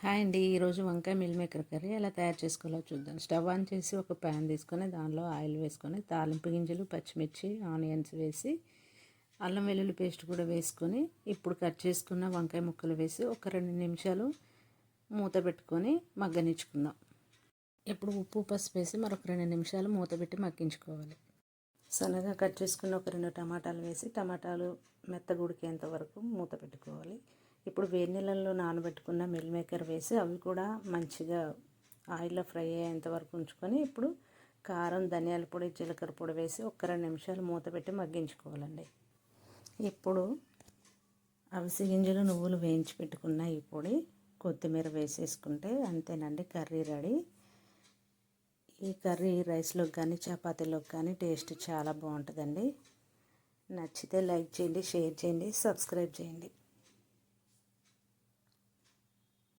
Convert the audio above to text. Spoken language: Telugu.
హాయ్ అండి. ఈరోజు వంకాయ మిల్ మేకర్ కర్రీ ఎలా తయారు చేసుకోవాలో చూద్దాం. స్టవ్ ఆన్ చేసి ఒక ప్యాన్ తీసుకొని దానిలో ఆయిల్ వేసుకొని తాలింపు గింజలు, పచ్చిమిర్చి, ఆనియన్స్ వేసి అల్లం వెల్లుల్లి పేస్ట్ కూడా వేసుకొని ఇప్పుడు కట్ చేసుకున్న వంకాయ ముక్కలు వేసి ఒక 2 నిమిషాలు మూత పెట్టుకొని మగ్గనిచ్చుకుందాం. ఇప్పుడు ఉప్పు, పసుపు వేసి మరొక 2 నిమిషాలు మూత పెట్టి మగ్గించుకోవాలి. సన్నగా కట్ చేసుకున్న ఒక 2 టమాటాలు వేసి టమాటాలు మెత్తగా ఉడికేంత వరకు మూత పెట్టుకోవాలి. ఇప్పుడు వేడి నీళ్ళల్లో నానబెట్టుకున్న మిల్ మేకర్ వేసి అవి కూడా మంచిగా ఆయిల్లో ఫ్రై అయ్యేంత వరకు ఉంచుకొని ఇప్పుడు కారం, ధనియాల పొడి, జీలకర్ర పొడి వేసి ఒక 2 నిమిషాలు మూత పెట్టి మగ్గించుకోవాలండి. ఇప్పుడు అవిసె గింజలు, నువ్వులు వేయించి పెట్టుకున్న ఈ పొడి, కొత్తిమీర వేసేసుకుంటే అంతేనండి, కర్రీ రెడీ. ఈ కర్రీ రైస్లోకి కానీ చపాతీలోకి కానీ టేస్ట్ చాలా బాగుంటుందండి. నచ్చితే లైక్ చేయండి, షేర్ చేయండి, సబ్స్క్రైబ్ చేయండి.